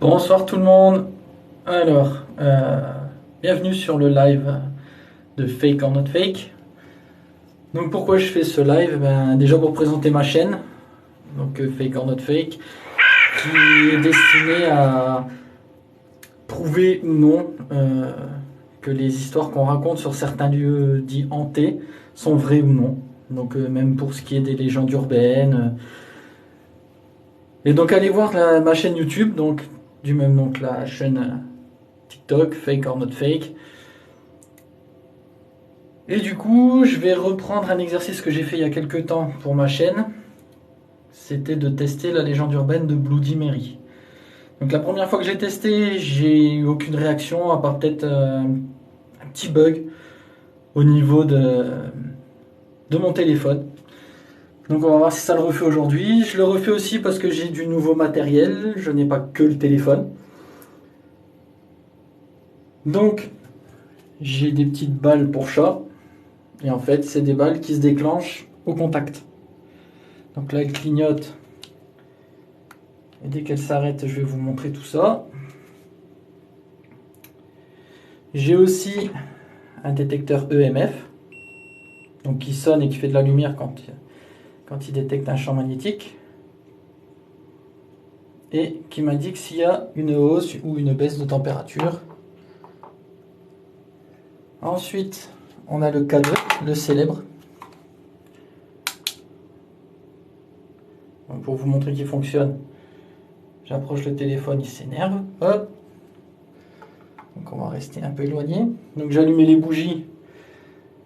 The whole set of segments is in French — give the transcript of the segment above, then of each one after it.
Bonsoir tout le monde. Alors, bienvenue sur le live de Fake or Not Fake. Donc pourquoi je fais ce live? Déjà pour présenter ma chaîne, donc Fake or Not Fake, qui est destinée à prouver ou non que les histoires qu'on raconte sur certains lieux dits hantés sont vraies ou non. Donc même pour ce qui est des légendes urbaines. Et donc allez voir ma chaîne YouTube, donc du même nom que la chaîne TikTok, Fake or Not Fake. Et du coup, je vais reprendre un exercice que j'ai fait il y a quelques temps pour ma chaîne. C'était de tester la légende urbaine de Bloody Mary. Donc la première fois que j'ai testé, j'ai eu aucune réaction, à part peut-être un petit bug au niveau de mon téléphone. Donc on va voir si ça le refait aujourd'hui. Je le refais aussi parce que j'ai du nouveau matériel, je n'ai pas que le téléphone. Donc j'ai des petites balles pour chat. Et en fait, c'est des balles qui se déclenchent au contact. Donc là, elles clignotent. Et dès qu'elle s'arrête, je vais vous montrer tout ça. J'ai aussi un détecteur EMF, donc qui sonne et qui fait de la lumière quand il détecte un champ magnétique. Et qui m'indique s'il y a une hausse ou une baisse de température. Ensuite, on a le K2, le célèbre. Donc pour vous montrer qu'il fonctionne, j'approche le téléphone, il s'énerve. Hop. Donc on va rester un peu éloigné. Donc j'ai allumé les bougies.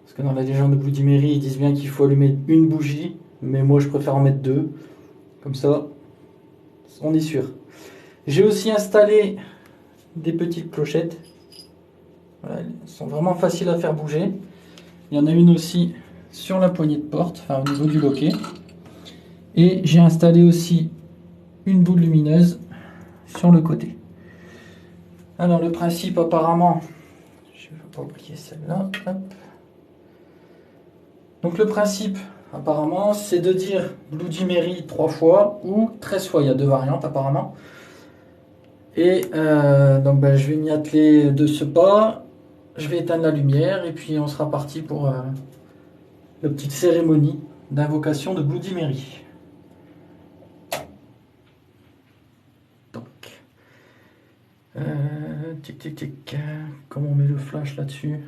Parce que dans la légende de Bloody Mary, ils disent bien qu'il faut allumer une bougie. Mais moi, je préfère en mettre deux. Comme ça, on est sûr. J'ai aussi installé des petites clochettes. Voilà, elles sont vraiment faciles à faire bouger. Il y en a une aussi sur la poignée de porte, enfin au niveau du loquet. Et j'ai installé aussi une boule lumineuse sur le côté. Alors le principe apparemment, je ne vais pas oublier celle-là. Donc le principe apparemment c'est de dire Bloody Mary 3 fois ou 13 fois. Il y a deux variantes apparemment. Et donc je vais m'y atteler de ce pas. Je vais éteindre la lumière et puis on sera parti pour la petite cérémonie d'invocation de Bloody Mary. Donc, tic tic tic. Comment on met le flash là-dessus?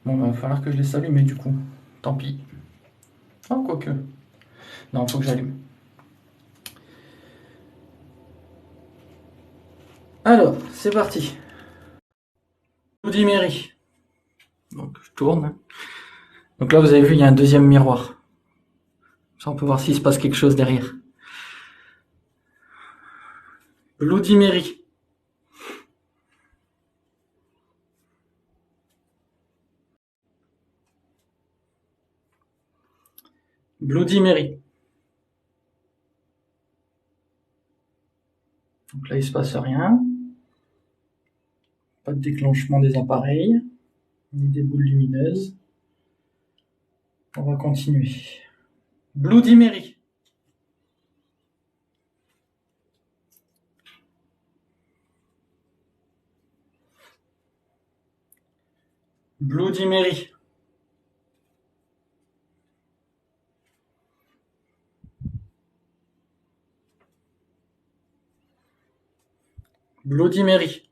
Bon, va falloir que je les allume, mais du coup, tant pis. Oh, quoique. Non, faut que j'allume. Alors, c'est parti. Bloody Mary. Donc, je tourne. Donc là, vous avez vu, il y a un deuxième miroir. Ça, on peut voir s'il se passe quelque chose derrière. Bloody Mary. Bloody Mary. Donc là, il se passe rien. Pas de déclenchement des appareils, ni des boules lumineuses. On va continuer. Bloody Mary. Bloody Mary. Bloody Mary.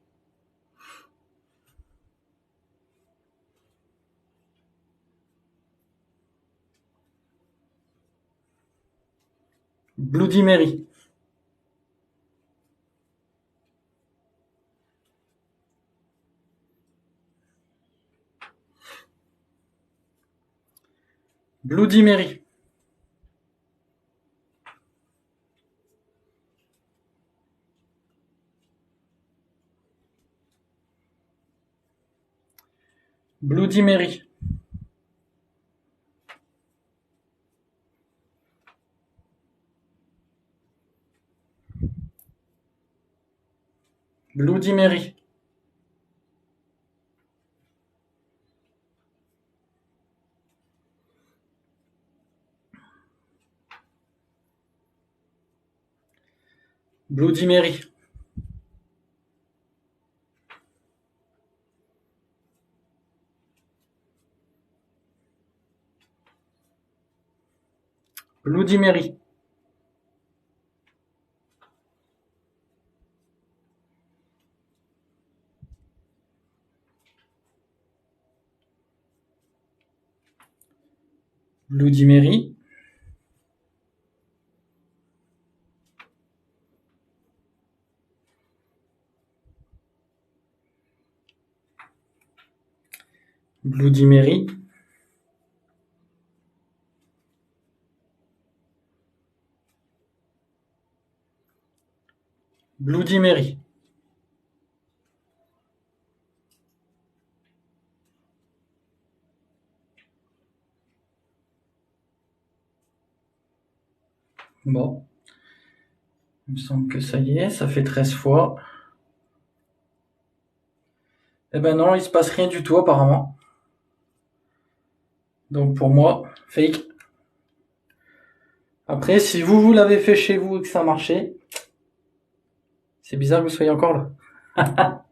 Bloody Mary. Bloody Mary. Bloody Mary. Bloody Mary. Bloody Mary. Bloody Mary. Bloody Mary. Bloody Mary. Bloody Mary. Bon. Il me semble que ça y est, ça fait 13 fois. Eh ben non, il se passe rien du tout apparemment. Donc pour moi, fake. Après, si vous l'avez fait chez vous et que ça marchait, c'est bizarre que vous soyez encore là.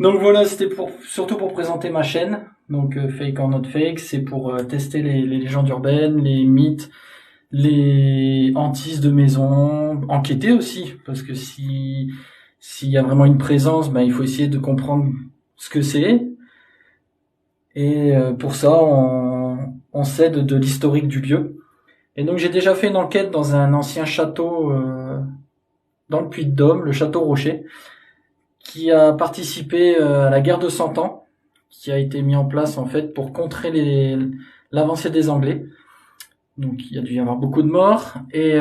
Donc voilà, c'était surtout pour présenter ma chaîne. Donc Fake or Not Fake, c'est pour tester les légendes urbaines, les mythes, les hantises de maison, enquêter aussi, parce que s'il y a vraiment une présence, ben il faut essayer de comprendre ce que c'est. Et pour ça, on s'aide de l'historique du lieu. Et donc j'ai déjà fait une enquête dans un ancien château dans le Puy-de-Dôme, le château Rocher, qui a participé à la guerre de 100 ans, qui a été mis en place en fait pour contrer l'avancée des Anglais. Donc il y a dû y avoir beaucoup de morts et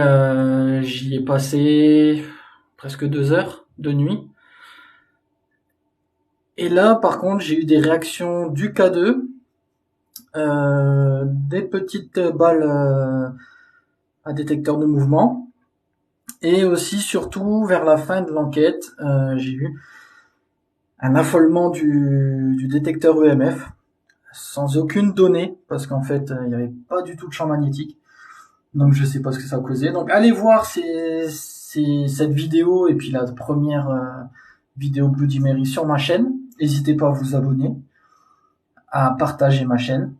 j'y ai passé presque 2 heures de nuit. Et là par contre j'ai eu des réactions du K2, des petites balles à détecteur de mouvement, et aussi surtout vers la fin de l'enquête j'ai eu un affolement du détecteur EMF sans aucune donnée, parce qu'en fait il n'y avait pas du tout de champ magnétique, donc je sais pas ce que ça a causé. Donc allez voir cette vidéo et puis la première vidéo Bloody Mary sur ma chaîne. N'hésitez pas à vous abonner, à partager ma chaîne,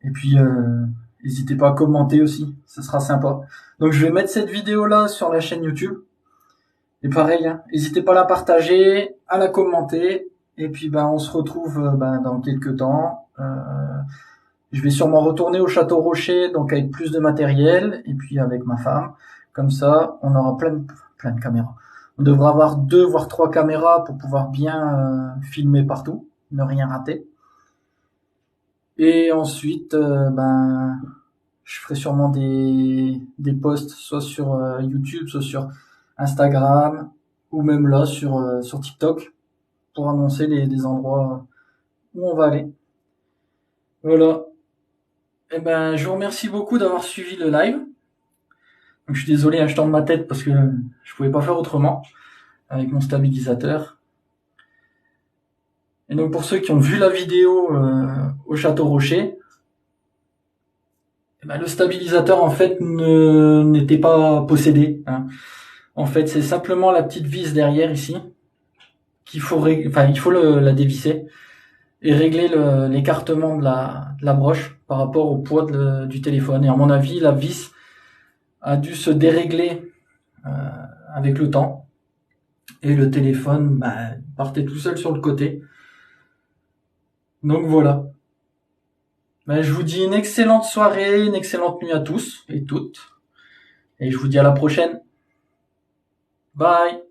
et puis n'hésitez pas à commenter aussi, ce sera sympa. Donc je vais mettre cette vidéo là sur la chaîne YouTube, et pareil, hein, n'hésitez pas à la partager, à la commenter, et puis on se retrouve dans quelques temps. Je vais sûrement retourner au Château Rocher, donc avec plus de matériel, et puis avec ma femme. Comme ça, on aura plein de caméras. On devra avoir 2 voire 3 caméras pour pouvoir bien filmer partout, ne rien rater. Et ensuite, je ferai sûrement des posts, soit sur YouTube, soit sur Instagram, ou même là sur TikTok, pour annoncer des endroits où on va aller. Voilà. Eh ben, je vous remercie beaucoup d'avoir suivi le live. Donc, je suis désolé, je tourne ma tête parce que je pouvais pas faire autrement avec mon stabilisateur. Et donc, pour ceux qui ont vu la vidéo au Château Rocher, le stabilisateur en fait n'était pas possédé, hein. En fait, c'est simplement la petite vis derrière ici qu'il faut il faut la dévisser et régler l'écartement de la broche par rapport au poids du téléphone. Et à mon avis, la vis a dû se dérégler avec le temps, et le téléphone partait tout seul sur le côté. Donc voilà. Je vous dis une excellente soirée, une excellente nuit à tous et toutes, et je vous dis à la prochaine. Bye.